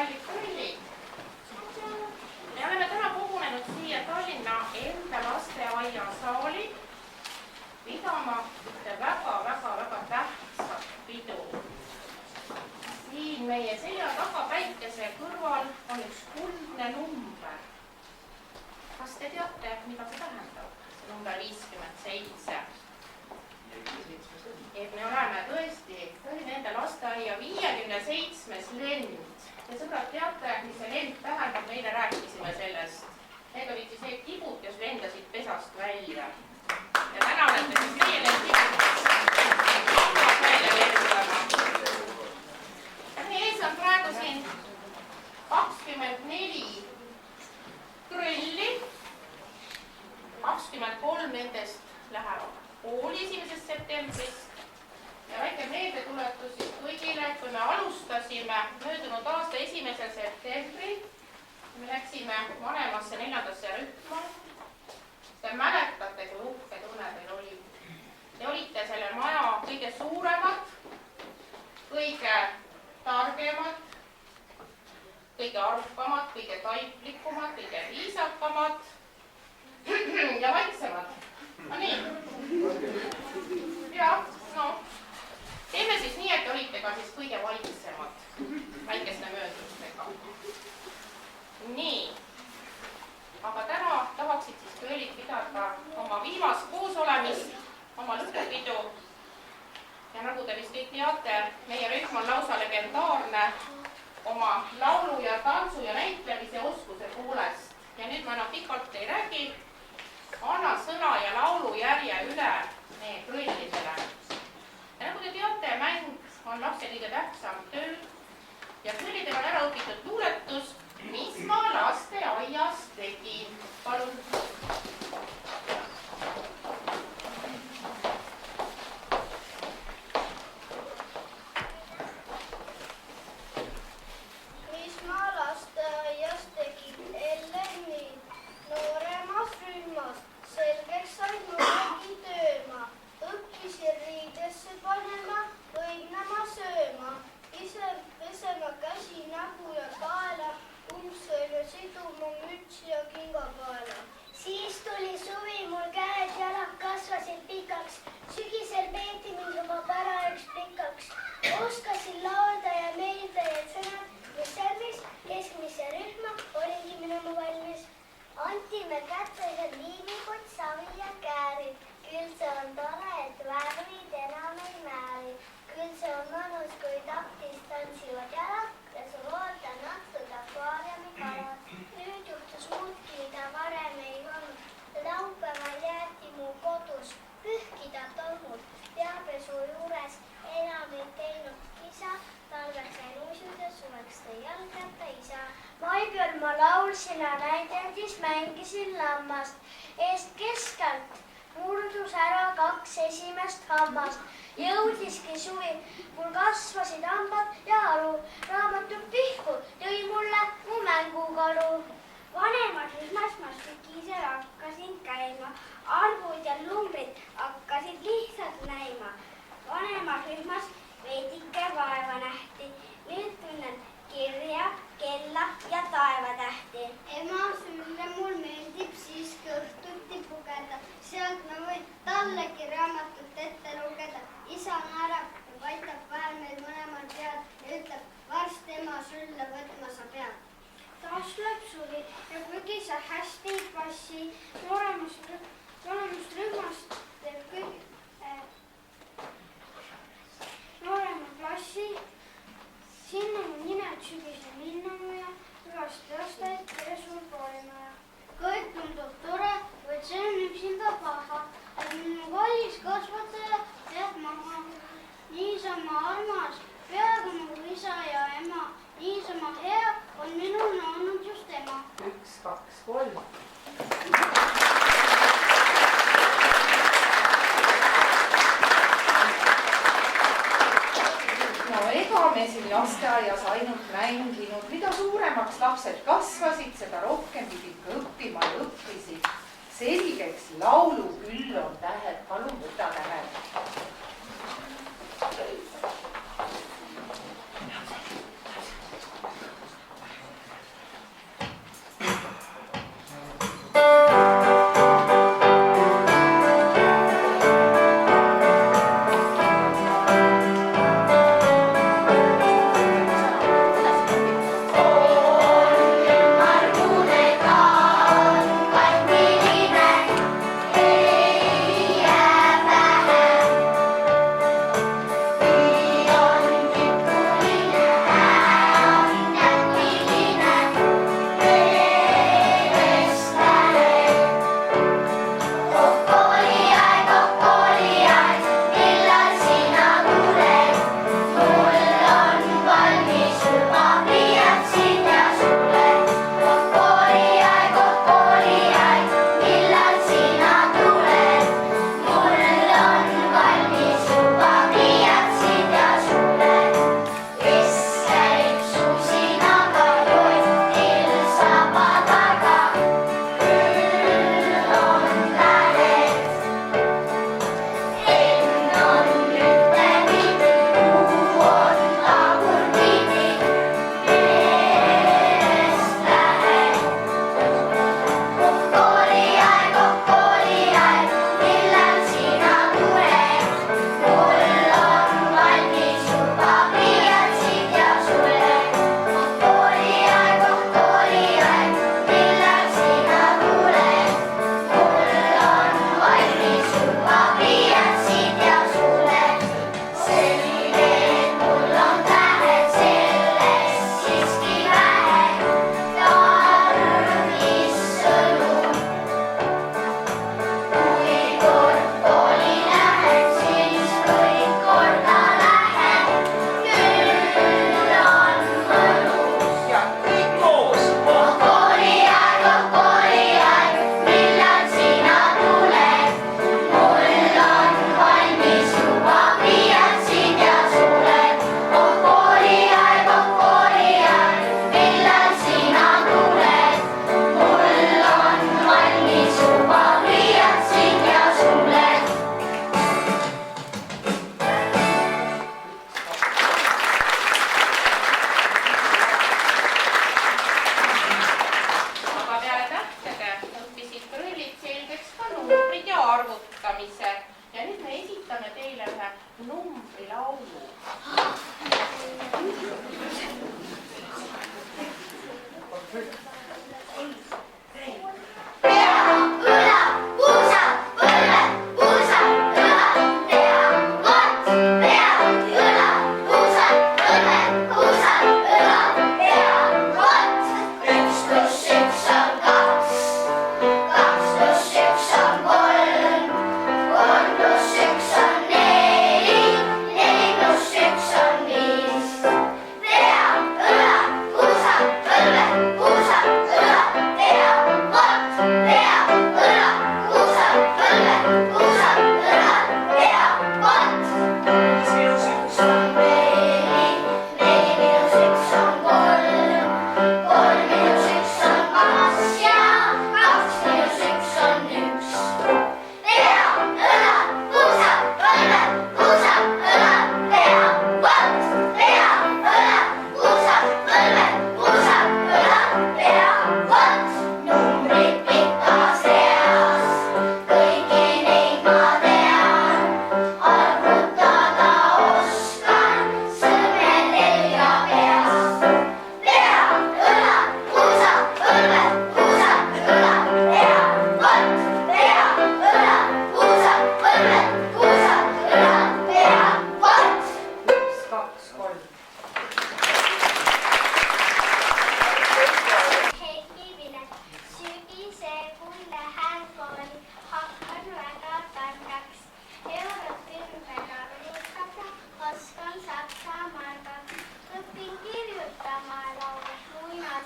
kallid kõllid. Me oleme täna kogunenud siia Tallinna enda lasteaia saali pidama ühte väga tähtsat pidu. Siin meie selja taga päikese kõrval on üks kuldne number. Kas te teate, mida see tähendab? See number 57. Et me oleme tõesti Tallinna enda lasteaia 57. lend. Ja sõbrad, teate, mis see lend tähendab? Meile rääkisime sellest. Need olid siis need tibud, kes lendasid pesast välja. Ja täna olete siis meie need tibud välja lendama. Ja meie ees on praegu siin 24 krõlli. 23 nendest lähevad kooli 1. septembrist. Ja väike meeldetuletus siis kõigile, kui me alustasime möödunud aasta 1. septembril, me läksime vanemasse 4. rühma. Te mäletate, kui uhke tunne teil oli. Te olite selle maja kõige suuremad, kõige targemad, kõige arukamad, kõige taiplikumad, kõige viisakamad ja vaiksemad. No nii. Ja, no. Teeme siis nii, et olite ka siis kõige vaiksemad väikeste möödustega. Nii. Aga täna tahaksid siis kõlid pidada oma viimast koosolemist, oma lõpupidu. Ja nagu te vist kõik teate, meie rühm on lausa legendaarne oma laulu ja tantsu ja näitlemise oskuse poolest. Ja nüüd ma enam pikalt ei räägi. Anna sõna ja laulu järje üle meie kõllidele. Ja nagu te teate, mäng on lapse kõige tähtsam töö ja kõllidel on ära õpitud luuletus, mis ma lasteaias tegin. Palun. Mis ma lasteaias tegin Elleni nooremas rühmas, selgeks sain mõnegi tööma. Õppisin riidesse panema, lõignama sööma, ise pesema käsi, nägu ja kaela, umbsõime siduma mütsi ja kingapaela. Siis tuli suvi, mul käed jalad kasvasid pikaks, sügisel peeti mind juba parajaks pikaks. Oskasin laulda ja meelde ja sõnad, mis järgis keskmise rühma olingi minema valmis. Antime kätesed liivipott, savi ja käärid. Küll see on tore, et värvid enam ei määri. Küll see on mõnus, kui taktis tantsivad jalad ja sul ootan nattud akvaariumi kalad. Nüüd juhtus muudki, mida varem ei olnud. Laupäeval jäeti mu kodus pühkida tolmud. Peapesu juures enam ei teinud kisa. Talveks sain uisuda, suveks tõi jalgratta isa. Maipeal ma laulsin ja näidendis mängisin lammast. Eest keskelt murdus ära 2 esimest hammast. Jõudiski suvi, mul kasvasid hambad ja halu. Raamatut pihku tõi mulle mu mängukalu. Vanemas rühmas ma sügisel hakkasin käima. Arvud ja numbrid hakkasid lihtsalt näima. Vanemas rühmas veidike vaeva nähti. Nüüd tunnen kirja, kella ja taevatähti. Ema sülle mul meeldib siiski õhtuti pugeda. Sealt ma võin tallegi raamatut ette lugeda. Isa naerab ja paitab vahel meil mõlemal pead ja ütleb, varsti ema sülle võtma sa pead. Taas lööb suvi ja kuigi sa hästi ei passi, nooremast rühmast teeb kõik noorema klassi. Sinna mu nimed sügisel linnamuja, hüvasti lasteid ja suur koolimaja. Kõik tundub tore, vaid see on üksinda paha, et minu kallis kasvataja jääb maha. Niisama armas, peaaegu nagu isa ja ema, niisama hea on minul olnud just ema. 1, 2, 3. No ega me siin lasteaias ainult mänginud. Mida suuremaks lapsed kasvasid, seda rohkem pidid ka õppima ja õppisid. Selgeks laulu küll on tähed, palun võta tähed.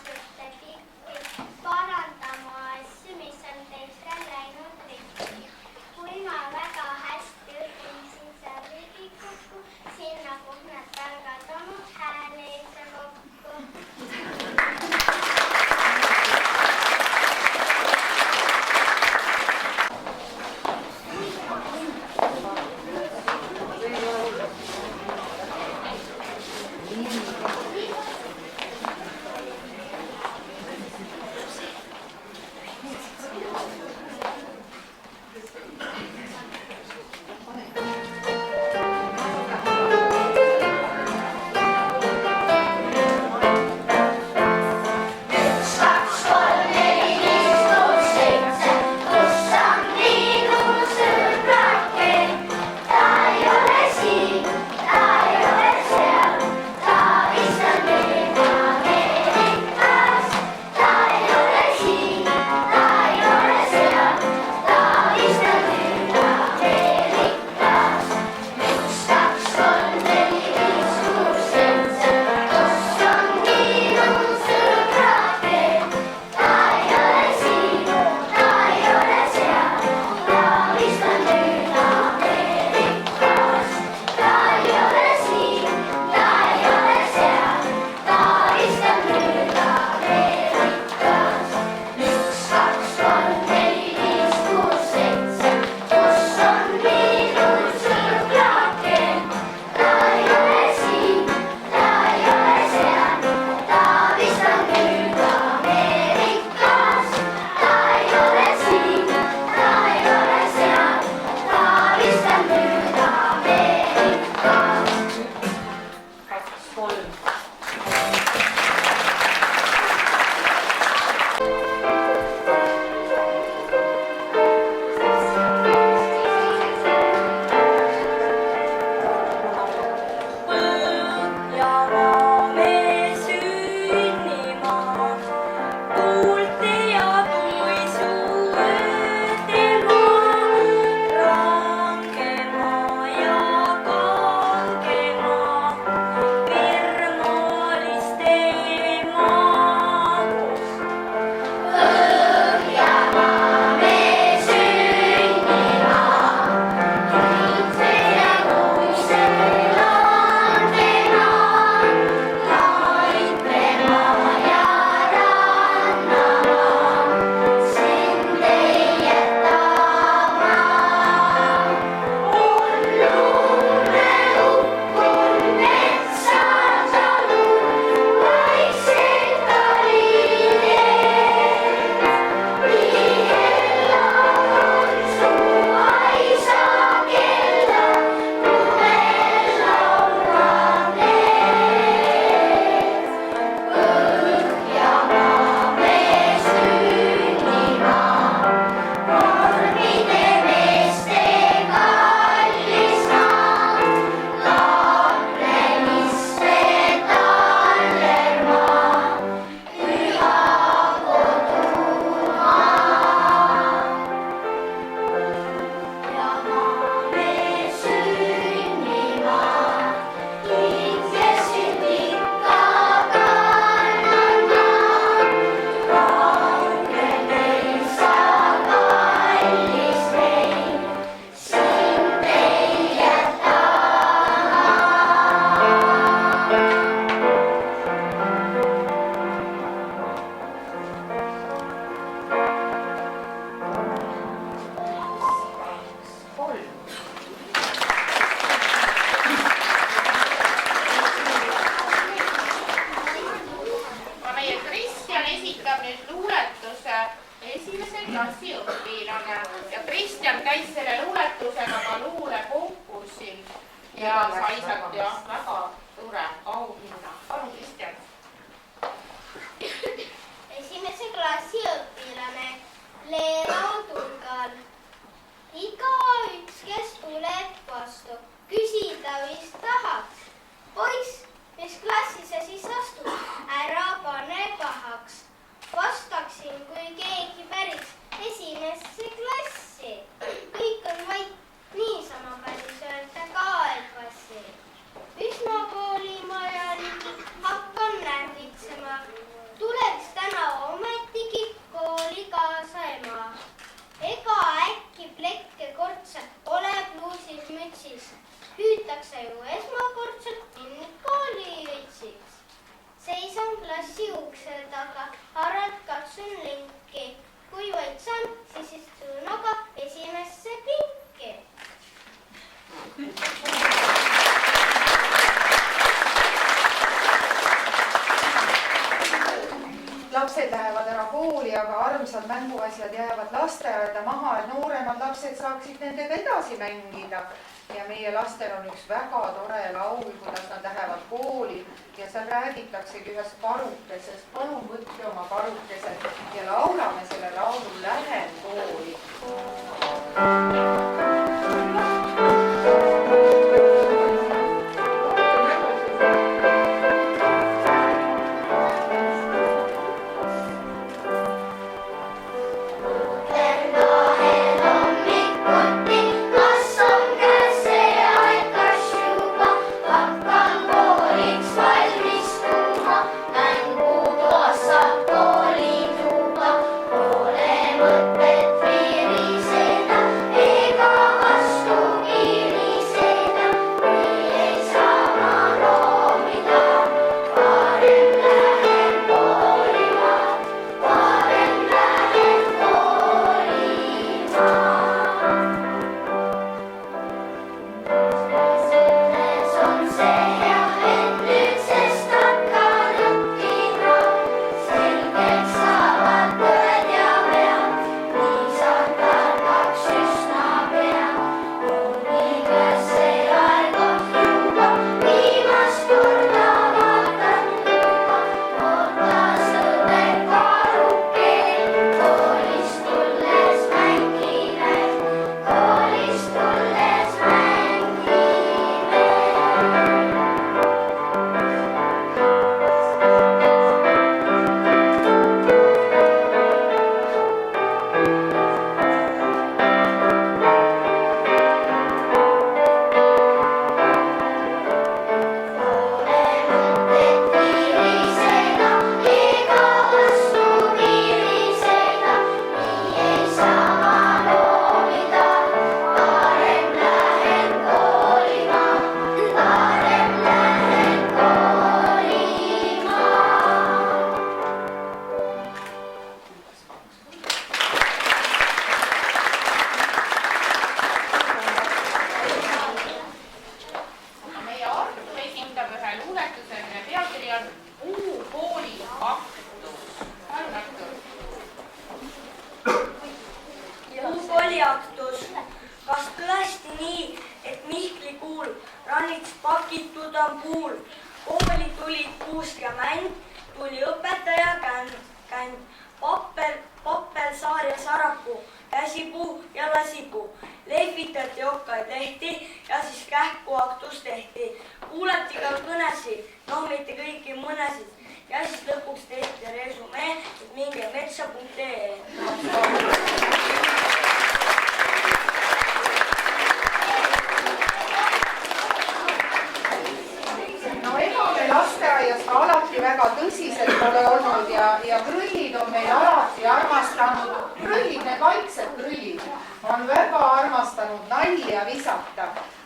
aastate pikki parandama asju, mis on teistel läinud rikki. Kui ma väga hästi õppisin seal Riigikokku, sinna kus need targad olnud hääle ei saa kokku. ja sai sealt jah väga suure auhinna. Palun, Kristjan. Esimese klassi õpilane Leero Tulgal. Igaüks, kes tuleb vastu, küsida vist tahaks. Poiss, mis klassi sa siis astud? Ära pane pahaks. Vastaksin, kui keegi päris esimesse klassi. Kõik on vaid niisama päris öelda ka ei passi. Üsna klassi ukse taga, haralt katsun linki. Kui vaid saan, siis istun aga esimesse pinki. Lapsed lähevad ära kooli, aga armsad mänguasjad jäävad lasteaeda maha, et nooremad lapsed saaksid nendega edasi mängida. Ja meie lastel on üks väga tore laul, kuidas nad lähevad kooli ja seal räägitaksegi ühest karukesest. Palun võtke oma karukesed ja laulame selle laulu Lähen kooli.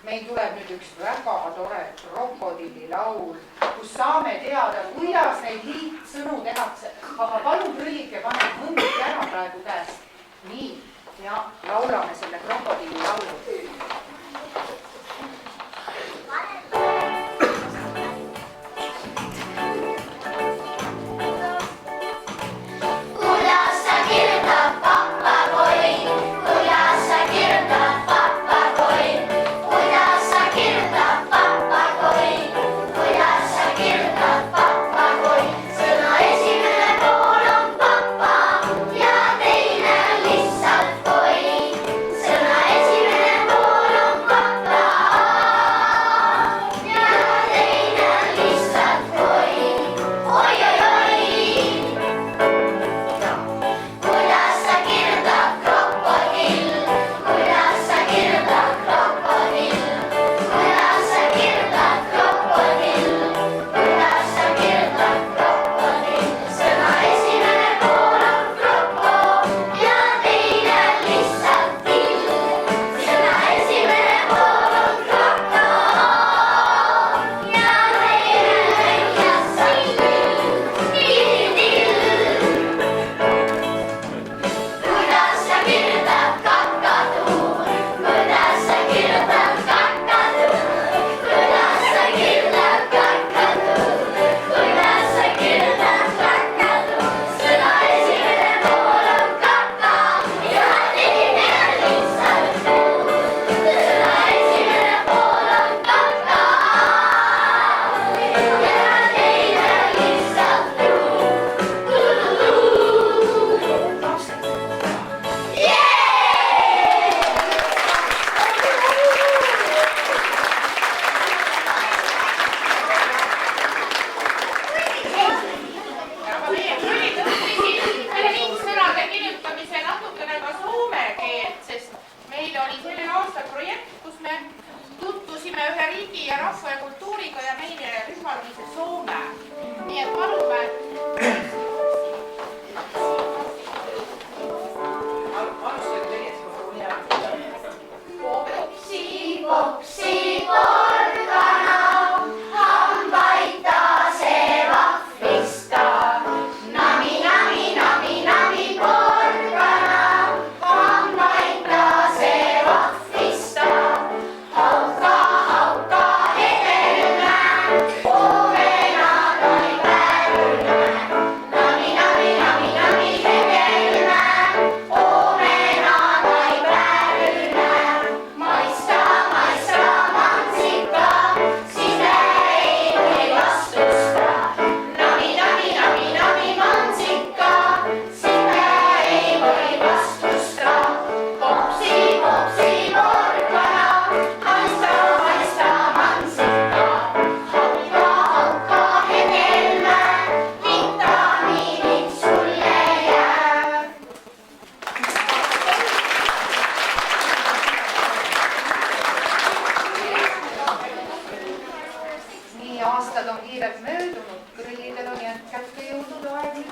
Meil tuleb nüüd üks väga tore krokodillilaul, kus saame teada, kuidas neid liitsõnu tehakse. Aga palun prüllike, pane mõndki ära praegu käest. Nii, ja laulame selle krokodillilaulu. Kuidas sa kirjutad, papagoi?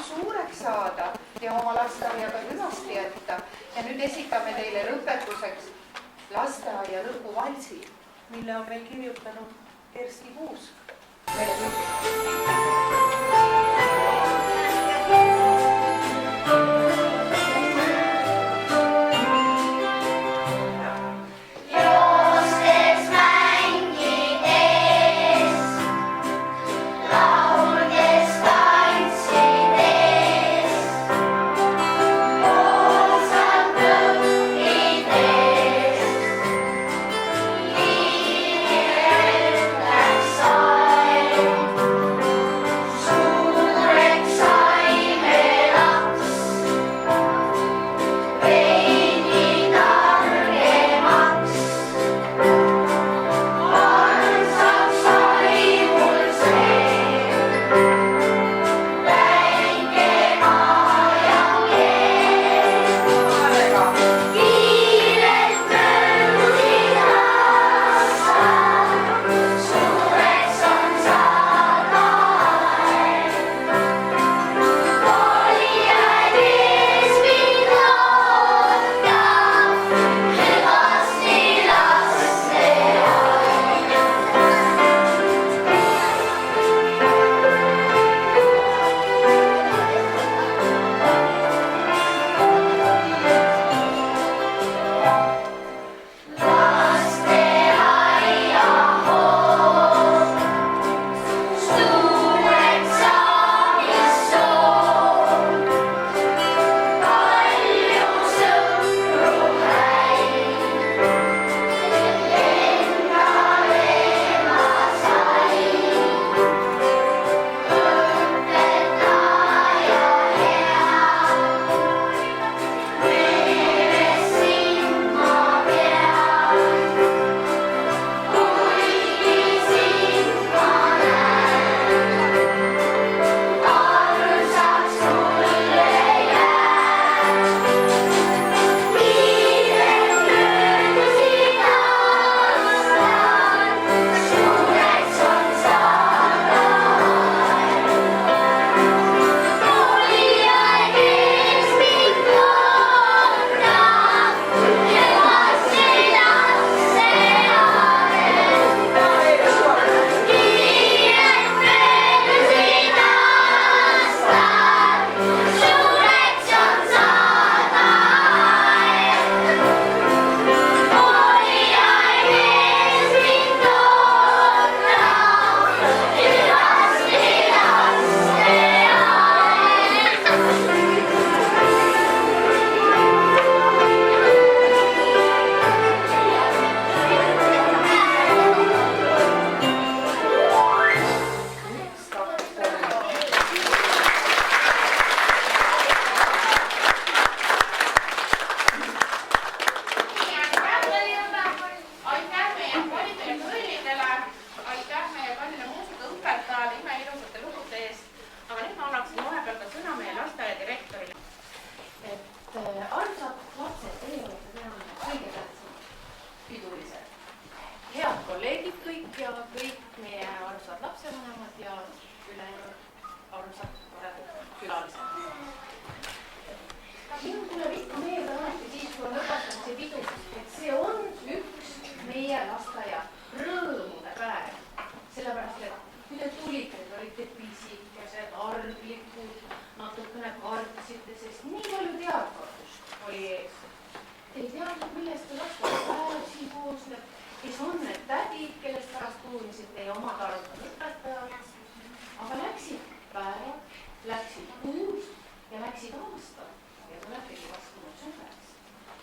suureks saada ja oma lasteaiaga hüvasti jätta. Ja nüüd esitame teile lõpetuseks lasteaia lõpuvalsi, mille on meil kirjutanud Kersti Kuusk.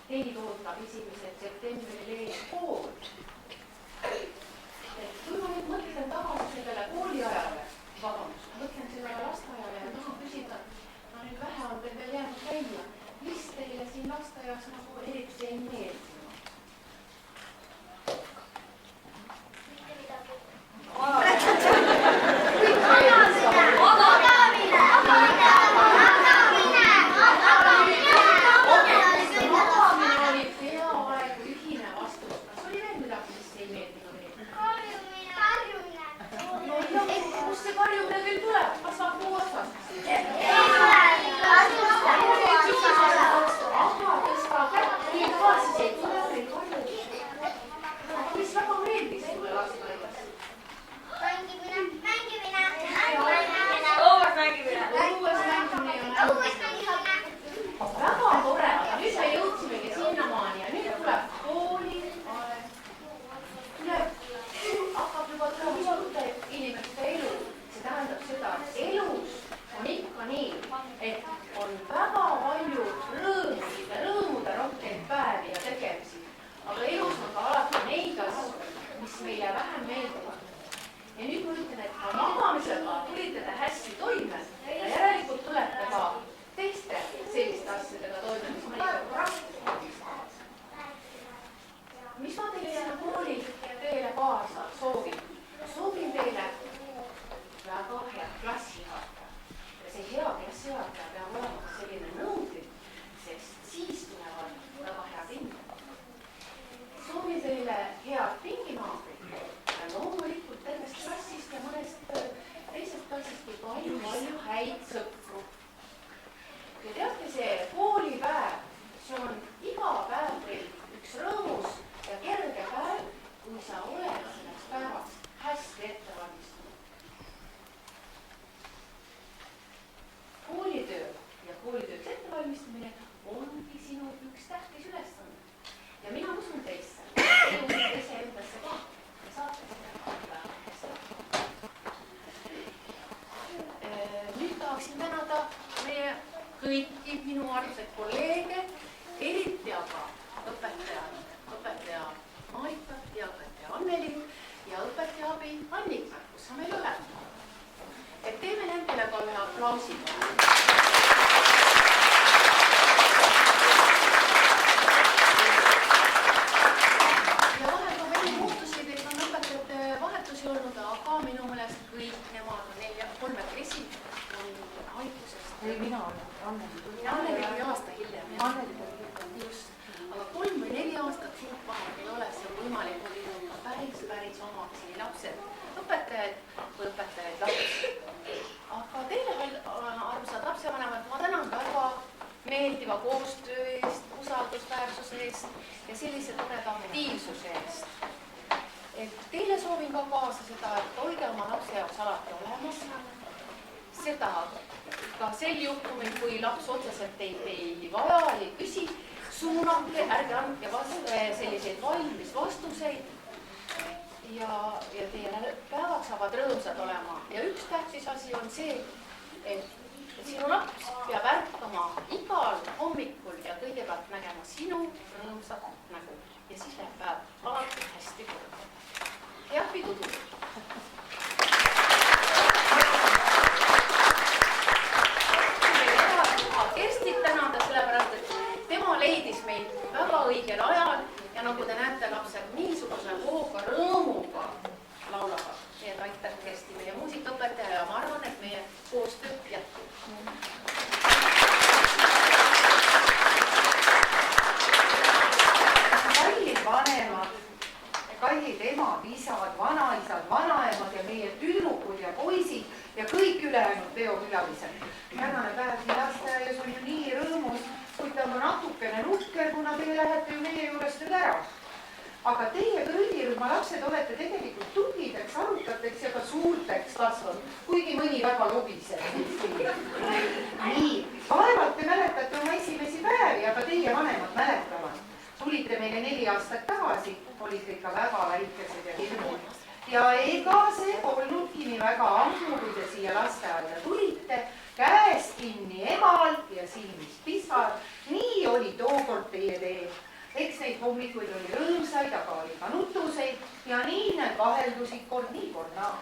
Teid ootab 1. septembril ees kool. Kui ma nüüd mõtlen tagasi sellele kooliajale, vabandust, mõtlen sellele lasteajale ja tahan küsida, no nüüd vähe on teil veel jäänud käia, mis teile siin lasteaias nagu eriti ei meeldinud? Mitte midagi. Kust see karjumine küll tuleb? Kas saab muu otsast? ettevalmistamine ongi sinu üks tähtis ülesanne. Ja mina usun teisse. Te usute iseendasse ka. Te saate seda. Nüüd tahaksin tänada meie kõiki minu armsaid kolleege, eriti aga õpetaja Marikat ja õpetaja Annelit ja õpetaja abi Annika, kus sa meil oled. Et teeme nendele ka ühe aplausi. Ja vahel ka veel muutusid, et on õpetajate vahetusi olnud, aga minu meelest kõik nemad on kolmekesi on haigusest. Ei, mina olen Anneli. Anneli oli aasta hiljem. Anneli oli hiljem. Just. Aga 3 või 4 aastat suurt vahet ei ole, see on võimalik olnud ka päris omaks nii lapsed, õpetajaid või õpetajaid lapsi. Aga teile, armsad lapsevanemad, ma tänan väga meeldiva koostöö eest, usaldusväärsuse eest ja sellise toreda aktiivsuse eest. Et teile soovin ka kaasa seda, et hoidke oma lapse jaoks alati olemas. Seda ka sel juhtumil, kui laps otseselt ei vaja, ei küsi, suunake, ärge andke selliseid valmis vastuseid ja teie päevad saavad rõõmsad olema. Ja üks tähtis asi on see, et sinu laps peab ärkama igal hommikul ja kõigepealt nägema sinu rõõmsat nägu ja siis läheb päev alati hästi korda. Head pidudu! Kerstit tänada, sellepärast, et tema leidis meid väga õigel ajal ja nagu te näete, lapsed niisuguse hooga, rõõmuga laulavad. Nii et aitäh, Kersti, meie muusikaõpetaja ja ma arvan, et meie koostöö jätkub. Kallid vanemad, kallid emad, isad, vanaisad, vanaemad ja meie tüdrukud ja poisid ja kõik ülejäänud peokülalised. Tänane päev nii lasteaias on ju nii rõõmus, kuid ta on natukene nukker, kuna teie lähete ju meie juurest nüüd ära. Aga teie kõrgirühma lapsed olete tegelikult tublideks, arutateks ja ka suurteks kasvanud, kuigi mõni väga lobiseb. Nii, vaevalt te mäletate oma esimesi päevi, aga teie vanemad mäletavad. Tulite meile 4 aastat tagasi, olite ikka väga väikesed ja hirmud. Ja ega see polnudki nii väga ammu, kui te siia lasteaeda tulite, käest kinni emal ja silmis pisar. Nii oli tookord teie tee. Eks neid hommikuid oli rõõmsaid, aga oli ka nutuseid ja nii need vaheldusid kord nii kord naa.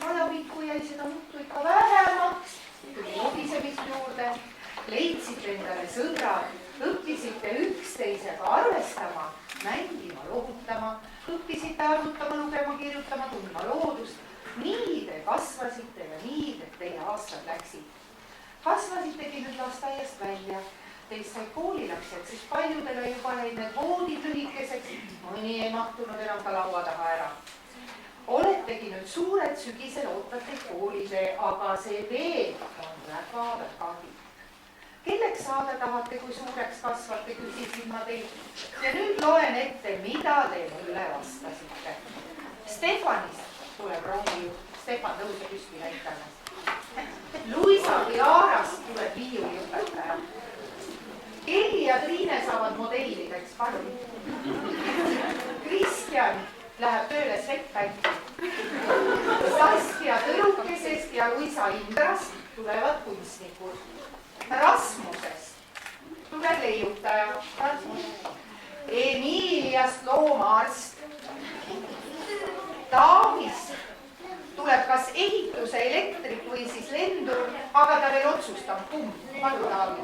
Ajapikku jäi seda nuttu ikka vähemaks, tuli lobisemist juurde, leidsite endale sõbrad, õppisite üksteisega arvestama, mängima, lohutama, õppisite arvutama, lugema, kirjutama, tundma loodust. Nii te kasvasite ja nii teie aastad läksid. Kasvasitegi nüüd lasteaiast välja. Teist sai koolilapsed, siis paljudele juba jäid need voodid lühikeseks, mõni ei mahtunud enam ka laua taha ära. Oletegi nüüd suured, sügisel ootate koolitee, aga see tee on väga pikk. Kelleks saada tahate, kui suureks kasvate, küsisin ma teilt. Ja nüüd loen ette, mida te mulle vastasite. Stefanist tuleb rongijuht. Stefan, tõuse püsti näitame. Luisa Kiarast tuleb viiuliõpetaja. Kelly ja Triine saavad modellideks, palun. Kristjan läheb tööle Svetbänki. Saskia Tõrukesest ja Luisa Indrast tulevad kunstnikud. Rasmusest tuleb leiutaja. Emiliast loomaarst. Taavist tuleb kas ehituse elektrik või siis lendur, aga ta veel otsustab, kumb. Palun, Taavi.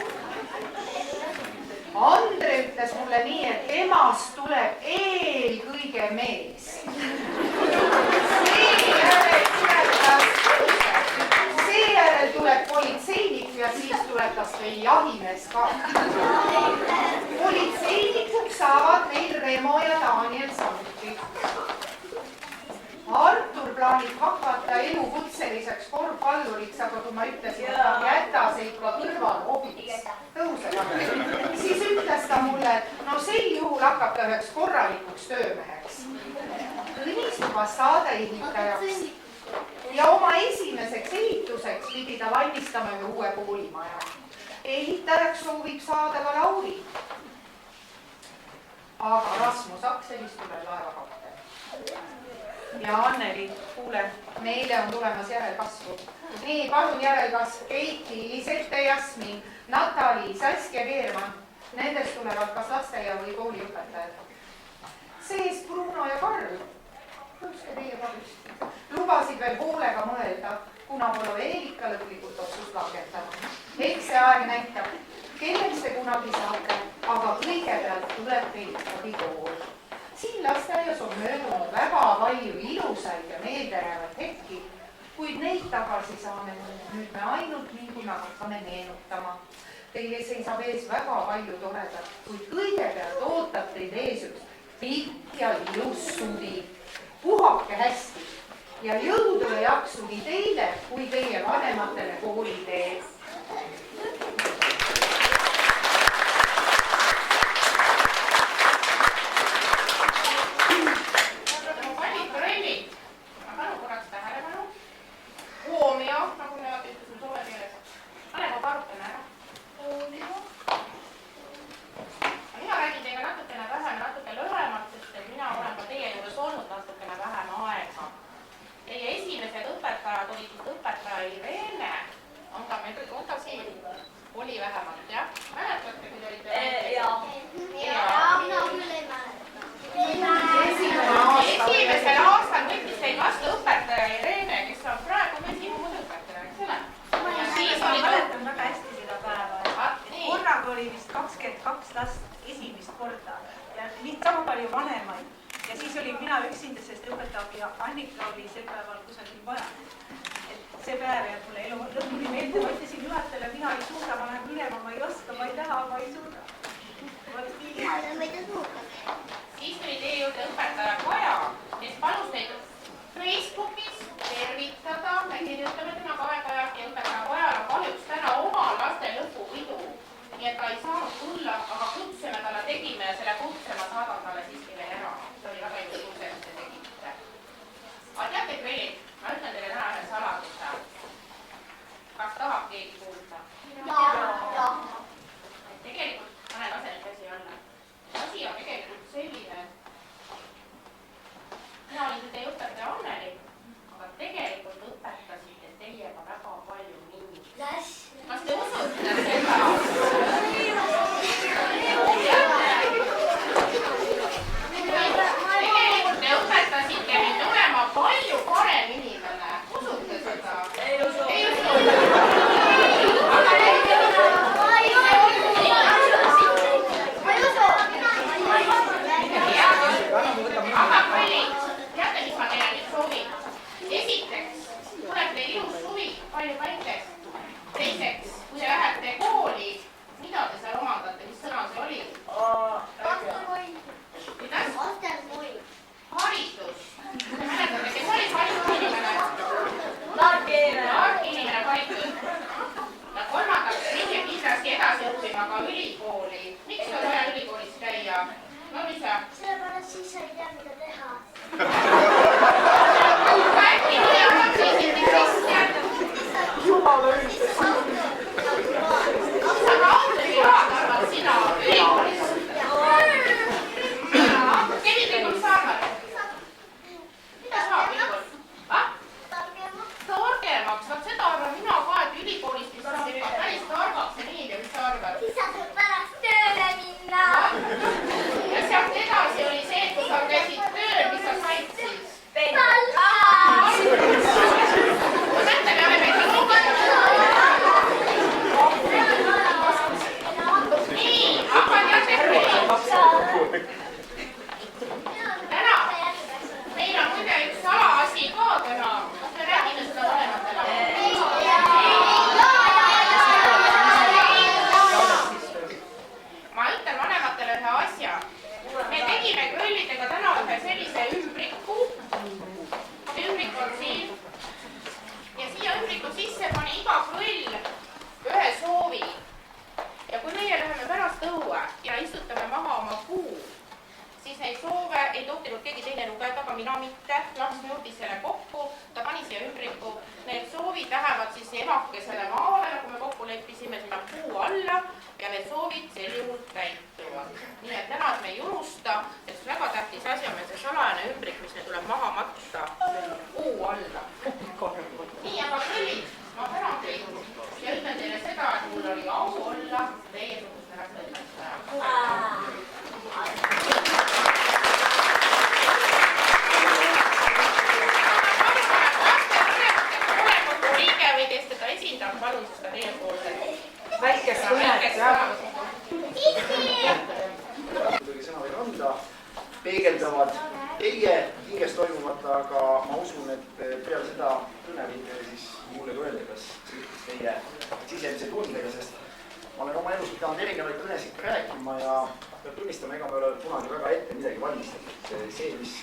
Andre ütles mulle nii, et temast tuleb eelkõige mees. Seejärel tuleb politseinik ja siis tuleb kas või jahimees ka. Politseinikuks saavad meil Remo ja Daniel samuti. Artur plaanib hakata elukutseliseks korvpalluriks, aga kui ma ütlesin, et ta jäta see ikka kõrval hobiks, tõuseb. Siis ütles ta mulle, et no sel juhul hakkab ta üheks korralikuks töömeheks. Tõnis lubas saada ehitajaks ja oma esimeseks ehituseks pidi ta valmistama ühe uue koolimaja. ehitajaks soovib saada ka Lauri. aga Rasmus Akselist tuleb laevakapten. ja Anneli, kuule, meile on tulemas järelkasvu. nii, palun järelkasv, Keiti, Lisette, Jasmin, Natali, Saskia, Keermann. Nendest tulevad kas lasteaia või kooliõpetajad. sees Bruno ja Karl, tõuske teie palust, lubasid veel hoolega mõelda, kuna pole veel ikka lõplikult otsust langetanud. eks see aeg näitab, kelleks te kunagi saate, aga kõigepealt tuleb teil ikkagi kool. siin lasteaias on möödunud väga palju ilusaid ja meeldeärevaid hetki, kuid neid tagasi saame nüüd me ainult nii, kui me hakkame meenutama. Teie seisab ees väga palju toredat, kuid kõigepealt ootab teid ees üks pikk ja ilus suvi. puhake hästi ja jõudu ja jaksu nii teile kui teie vanematele kooliteel. Need soovid lähevad siis emakesele maale, nagu me kokku leppisime, sinna puu alla. ja need soovid sel juhul täituvad. Nii et täna me ei unusta, et väga tähtis asi on meil see salajane ümbrik, mis meil tuleb maha matta kuu alla. Nii, aga kõllid, ma tänan teid ja ütlen teile seda, et mul oli au olla teie-suguste laste õpetaja. Või kes teda esindab, palun seda teie poolset väikest kõnet, jah. Kuidagi sõna võib anda, peegeldavad teie hinges toimuvat, aga ma usun, et peale seda kõne võite siis mulle ka öelda, kas teie sisemise tundega, sest ma olen oma elus pidanud erinevaid kõnesid rääkima ja peab tunnistama, ega me ole kunagi väga ette midagi valmistatud. See, mis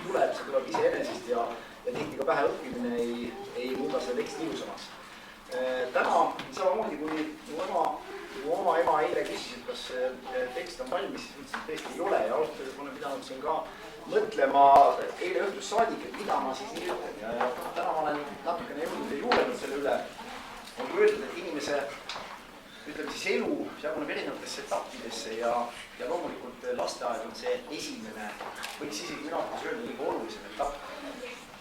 tuleb, see tuleb iseenesest ja tihti ka pähe õppimine ei muuda seda teksti ilusamaks. Täna samamoodi, kui mu oma ema eile küsis, et kas tekst on valmis, siis ütlesin, et tõesti ei ole ja ausalt öeldes ma olen pidanud siin ka mõtlema eile õhtust saadik, et mida ma siis nii ütlen. Ja täna ma olen natukene jõudnud ja juulenud selle üle. On öeldud, et inimese elu jaguneb erinevatesse etappidesse ja loomulikult lasteaed on see esimene, võiks isegi minu arvates öelda kõige olulisem etapp.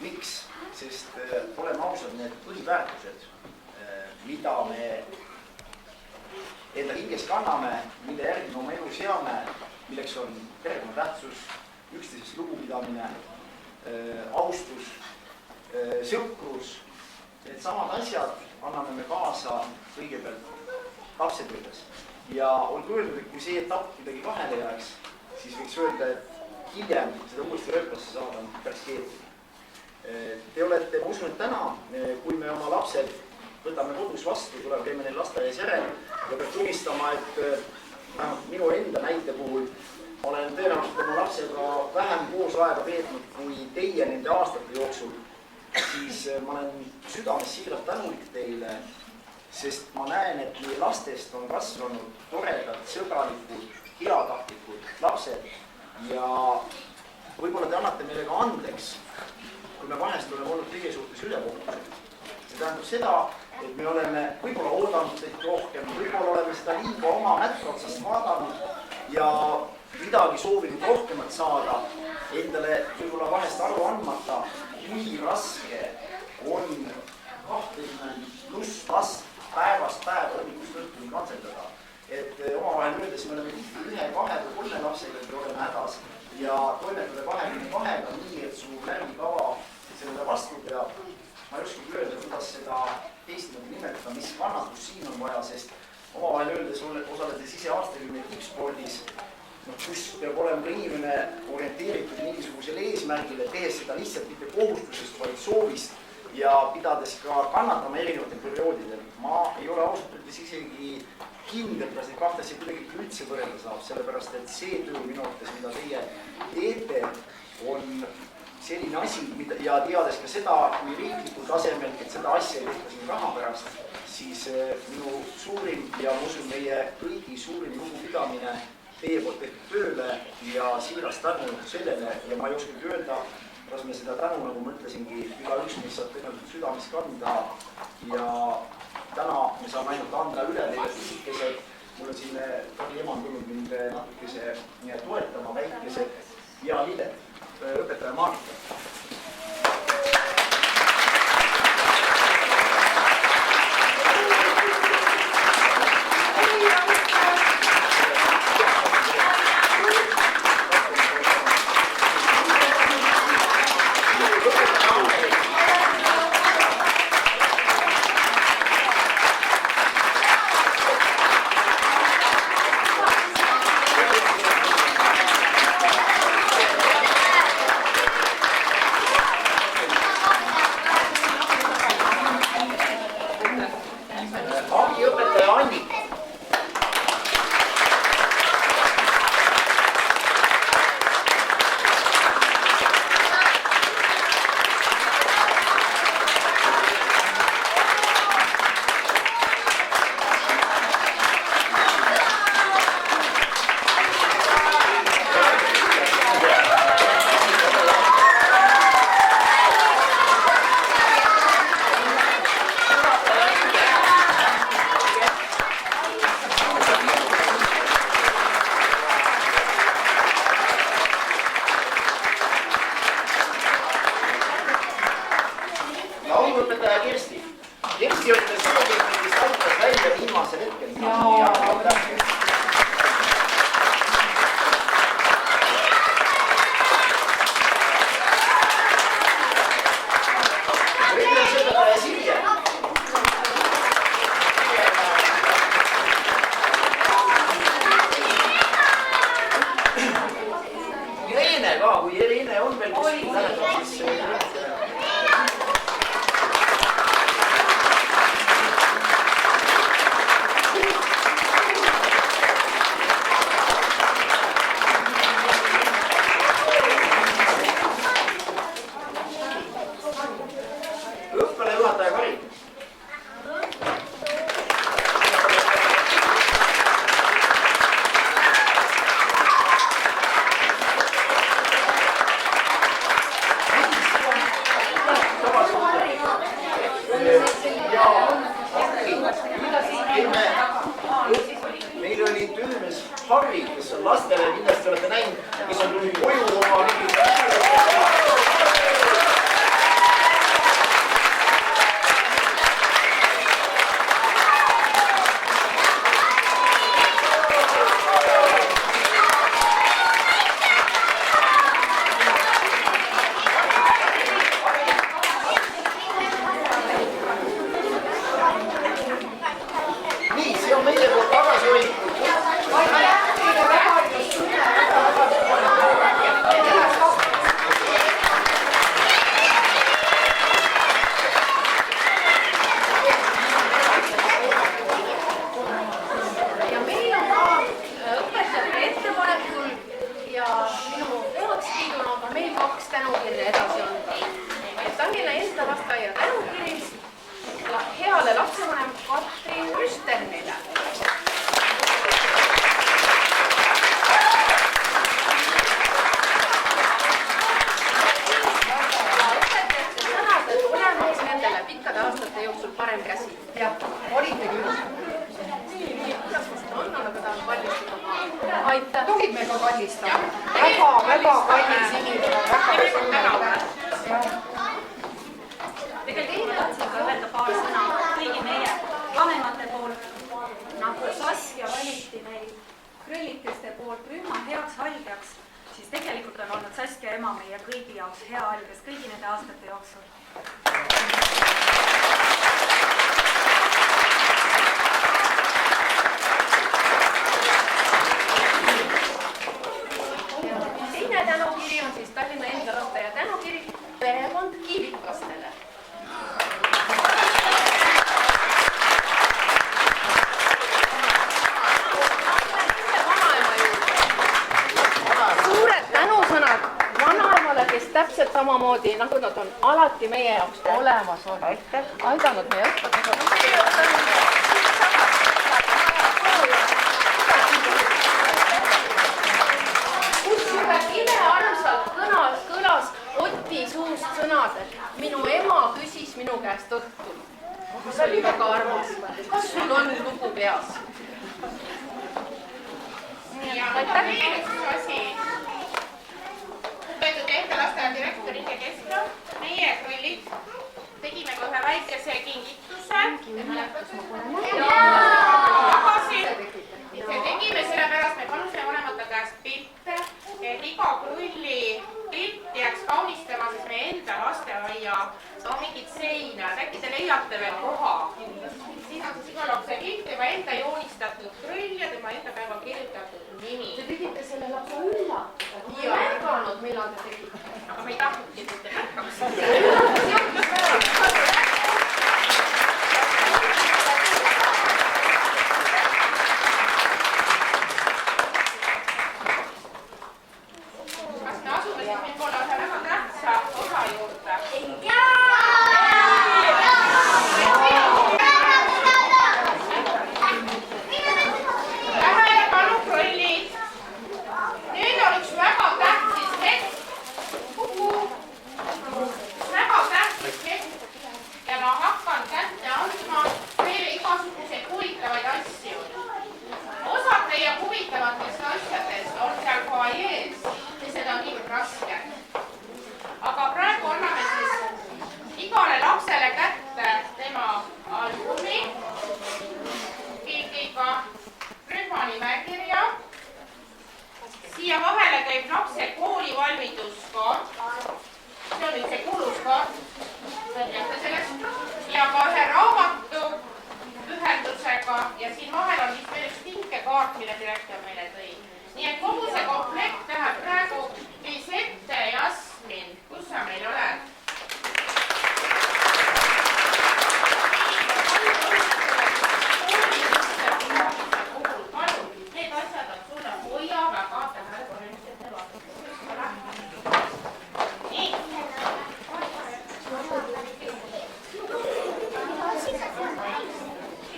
Miks? Sest oleme ausad, need põhiväärtused, mida me enda hinges kanname, mille järgi me oma elu seame, milleks on perekonna tähtsus, üksteisest lugupidamine, austus, sõprus. Need samad asjad anname me kaasa kõigepealt lapsepõlves. Ja on öeldud, et kui see etapp kuidagi vahele jääks, siis võiks öelda, et hiljem seda uuesti rööpasse saada on päris keeruline. Te olete, ma usun, et täna, kui me oma lapsed võtame kodus vastu, teeme neil lasteaias järel ja peab tunnistama, et minu enda näite puhul olen tõenäoliselt oma lapsega vähem koos aega veetnud kui teie nende aastate jooksul, siis ma olen südames siiralt tänulik teile, sest ma näen, et meie lastest on kasvanud toredad, sõbralikud, heatahtlikud lapsed ja võib-olla te annate meile ka andeks, kui me vahest oleme olnud teie suhtes ülekohtused. See tähendab seda, et me oleme võib-olla oodanud teilt rohkem, võib-olla oleme seda liiga oma mätta otsast vaadanud ja midagi soovinud rohkemat saada, endale võib-olla vahest aru andmata, kui raske on 20+ last päevast päeva õnnitust õhtuni kantseldada. Et omavahel öeldes me oleme 1, 2 või 3 lapsega, et oleme hädas ja toimetada 22-ga nii, et su lärmikava sellele vastu peab. Ma ei oskagi öelda, kuidas seda teistmoodi nimetada, mis kannatus siin on vaja, sest omavahel öeldes osaledes ise aastakümneid tippspordis, kus peab olema ka inimene orienteeritud mingisugusele eesmärgile, tehes seda lihtsalt mitte kohustusest, vaid soovist ja pidades ka kannatama erinevatel perioodidel. Ma ei ole ausalt öeldes isegi kindel, kas neid kahte asja kuidagi üldse võrrelda saab, sellepärast et see töö minu arvates, mida teie teete, on selline asi, ja teades ka seda kui riiklikul tasemel, et seda asja ei tehta siin raha pärast, siis minu suurim ja ma usun meie kõigi suurim lugupidamine teie poolt tehtud tööle ja siirast tänu sellele ja ma ei oskagi öelda, kas me seda tänu, nagu ma ütlesingi, igaüks, mis saab tegelikult südames kanda ja täna me saame ainult anda üle teile pisikesed, mul on siin Tagi ema tulnud mind natukese toetama, väikesed ja lilled, õpetaja Marika. õpilasõpetaja Sirje. Irene ka, kui Irene on veel kuskil lähedal, siis õppealajuhataja Kari. Meil oli töömees Harri, kes on lastele, kindlasti olete näinud, kes on tulnud koju oma nii, see on meie poolt tagasihoidlikult. Ja meil on ka õpetajate ettepanekul ja minu heakskiiduna on ka meil 2 tänukirja edasi anda. Tallinna enda lasteaia tänukiri heale lapsevanem Katrin Rüsternile. Õpetajate sõnad, et olemaks nendele pikkade aastate jooksul parem käsi. jah, olite küll. Kuidas ma seda on, aga tahan kallistada. Aitäh. Tohib me ka kallistada? Väga kallis inimene, väga Tegelikult tahtsin ka öelda paar sõna kõigi meie vanemate poolt, nagu Saskia valiti meil krõllikeste poolt rühma heaks haldjaks, siis tegelikult on olnud Saskia ema meie kõigi jaoks hea haldjas kõigi nende aastate jooksul. Teine tänukiri on siis Tallinna enda lasteaia tänukiri perekond Kivikastele. Suured tänusõnad vanaemale, kes täpselt samamoodi, nagu nad on alati meie jaoks olemas olnud. Aidanud meie õpetada. Kusjuures imearmsalt kõlas Oti suust sõnad, et minu ema küsis minu käest õhtul. See oli väga armas. Kas sul on lugu peas? ja veel üks asi. Lugupeetud eestelasteaia direktor Inge Keskla, meie krõllid tegime ka ühe väikese kingituse. See tegime sellepärast, me palusime vanemate käest pilte, et iga krulli pilt jääks kaunistama, siis meie enda lasteaia mingid seinad, äkki te leiate veel koha. Siin on siis iga lapse pilt, tema enda joonistatud krõll ja tema enda päeva kirjutatud nimi. Te tegite selle lapse üllatada. Ma ei märganud, millal te tegite. Aga ma ei tahtnudki, et te märkaks. Kas me asume siis võib-olla ühe väga tähtsa osa juurde? Tähelepanu, krõllid! Nüüd on üks väga tähtis hetk. lapse koolivalmiduskaart, see on nüüd see kuulus kaart, näete sellest, ja ka ühe raamatu ühendusega ja siin vahel on vist veel üks tinkekaart, mille direktor meile tõi. Nii et kogu see komplekt läheb praegu viis ette. Jasmin, kus sa meil oled? Palun, need asjad on sulle, hoia väga tähelepanelikult ette vaadata. Nii.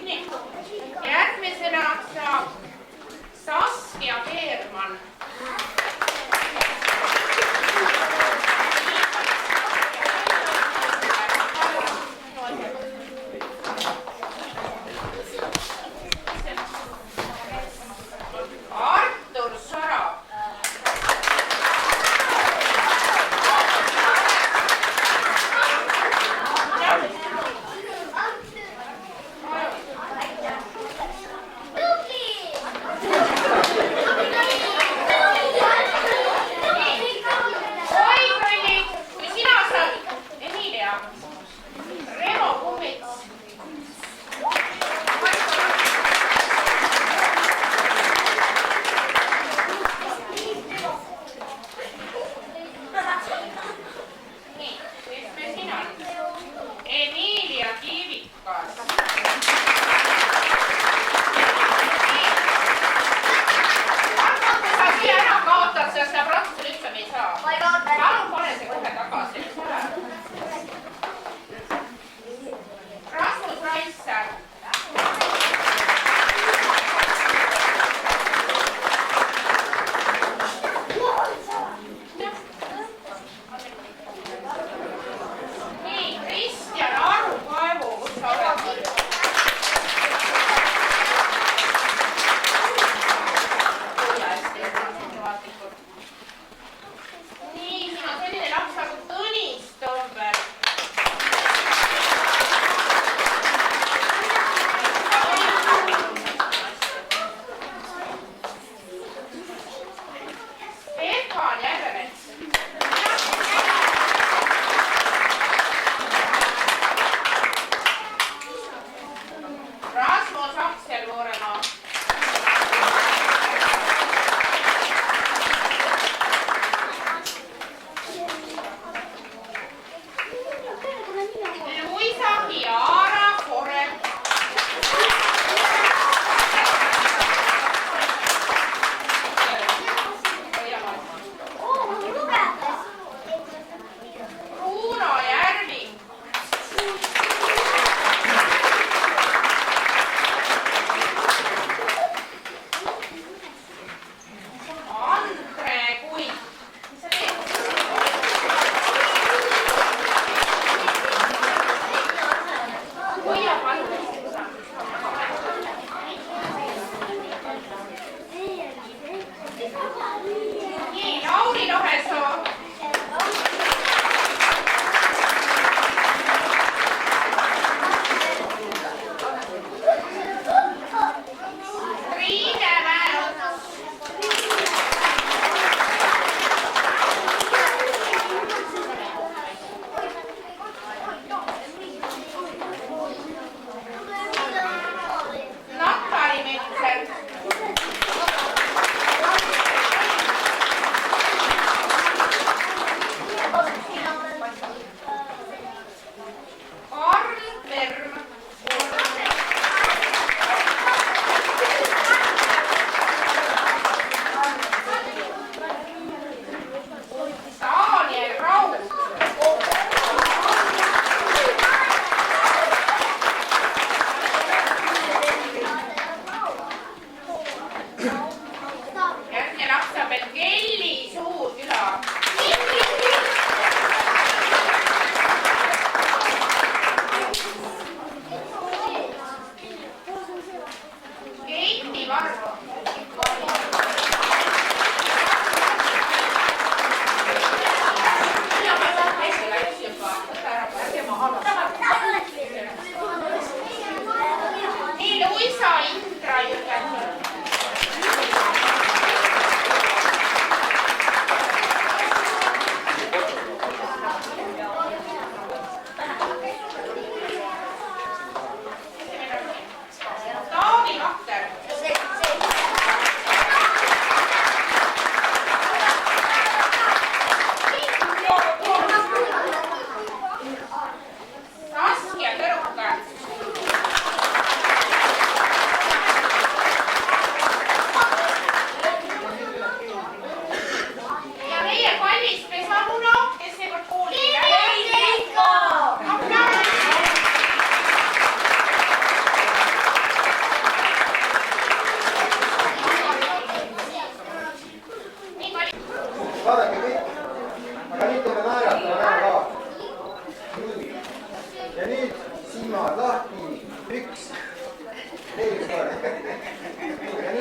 Nii. Järgmisena saab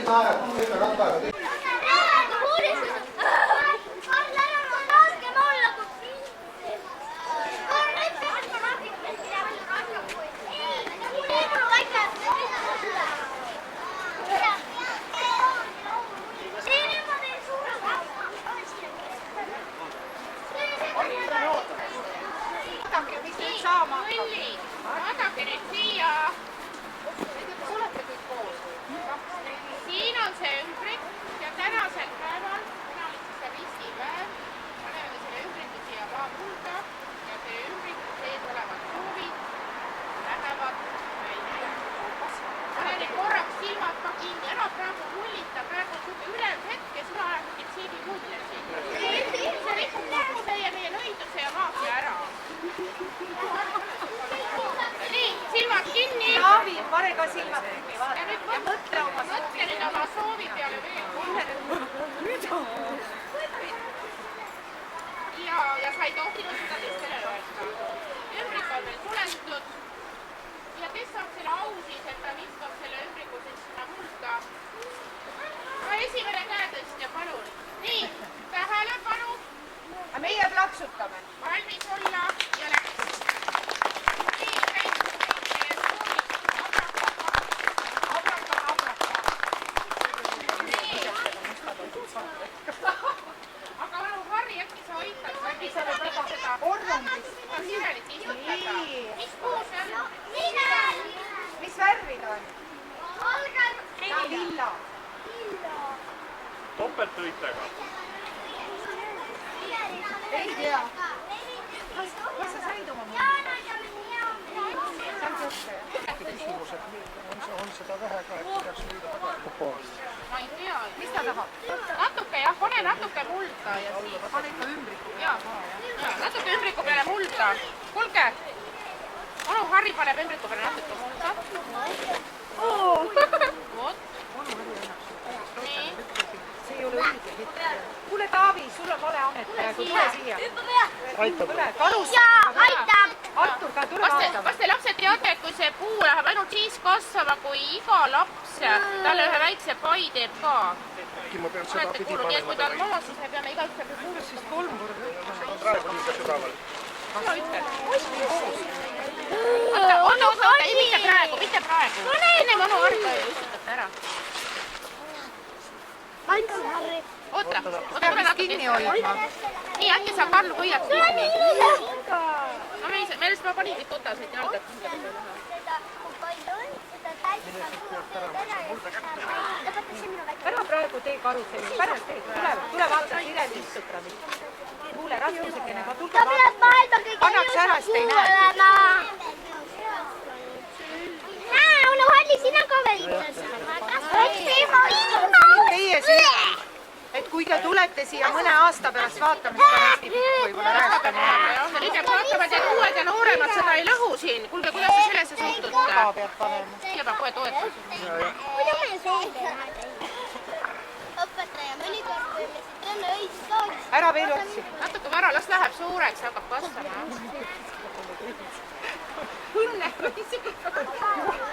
naeratada, teeme rattaga. vaadake nüüd siia. Siin on see ümbrik ja tänasel päeval, kuna on siis see ristipäev, paneme selle ümbriku siia mulda ja see ümbriku sees olevad soovid lähevad välja. Pane nüüd korraks silmad ka kinni, ära praegu mullita, praegu on suke ülev hetk ja sina ajad mingit seebi mulle siin. See rikub kogu meie nõiduse ja maagia ära. Nii, silmad kinni. Taavi, pane ka silmad kinni, vaata. Ja nüüd mõtle nüüd oma soovi peale veel. Ja sa ei tohtinud seda teistele öelda. Ümbrik on veel suletud. Ja kes saab selle au siis, et ta viskab selle ümbriku siis sinna mulda? Esimene käetõstja, palun. Nii, tähelepanu. Meie plaksutame. Valmis olla ja läks. Nii, käitus teie soovid. Aga onu Harri, äkki sa hoitad, äkki sa võid teha seda Orrundist. ka sirelit istutada. Mis puu see on? Mis värvi ta on? Lilla. Topeltõitega. Ei tea. Kas sa said oma mulli? On seda vähe ka, et peaks võida tagasi. Ma ei tea. Mis ta tahab? Natuke jah, pane natuke mulda ja siis. Pane ikka ümbriku. Jaa, natuke ümbriku peale mulda. Kuulge, onu Harri paneb ümbriku peale natuke mulda. Vot. Nii. See ei ole õige hetk. Kuule, Taavi, sul on vale amet praegu, tule siia. Aitab. aitab. Artur, ka tule vaatama. Kas te lapsed teate, et kui see puu läheb ainult siis kasvama, kui iga laps talle ühe väikse pai teeb ka? Äkki ma pean seda Olete pidi kuulnud, nii et kui ta on panema. maas, siis me peame igaüks peab kuulnud siis 3 korda ütlema. Praegu liiga sügaval. Mina ütlen. Oota, ei mitte praegu. Ennem onu Harri ka ju istutate ära. Oota, tule natuke kinni hoidma. Nii, äkki sa Karl hoiad kinni. No me lihtsalt ma panin kõik otasid jalgad. Ära praegu tee karusselli, pärast teed, tule vaata, Sirel istutab. Kuule, raskusekene, ma tulge vaata. Annaks ära, sest ei näe. Onu Harri, sina ka veel istusid. Teie siin, et kui te tulete siia mõne aasta pärast vaatama, siis ta on hästi pikk võib-olla rääkima. Nüüd peab vaatama, et uued ja nooremad seda ei lõhu siin. Kuulge, kuidas te sellesse suhtute? Taga peab panema. Siia peab kohe toetama. õpetaja mõnikord, kui me siit enne õigust loodis. Ära veel otsi. Natuke vara, las läheb suureks, hakkab kasvama. Õnne!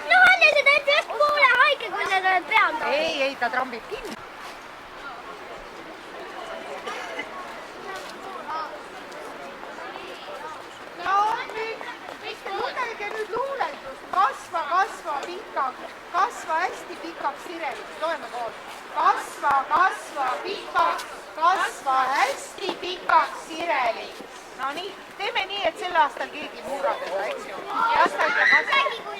No Hanne, sa teed just poole haige, kui sa tuled peale. Ei, ta trambib kinni. Lugege nüüd luuletust. Kasva pikaks. Kasva hästi pikaks Sireliks. Loeme koos. Kasva pikaks. Kasva hästi pikaks Sireliks. No nii, teeme nii, et sel aastal keegi ei murra teda, eks ju. Las ta ikka kasvab.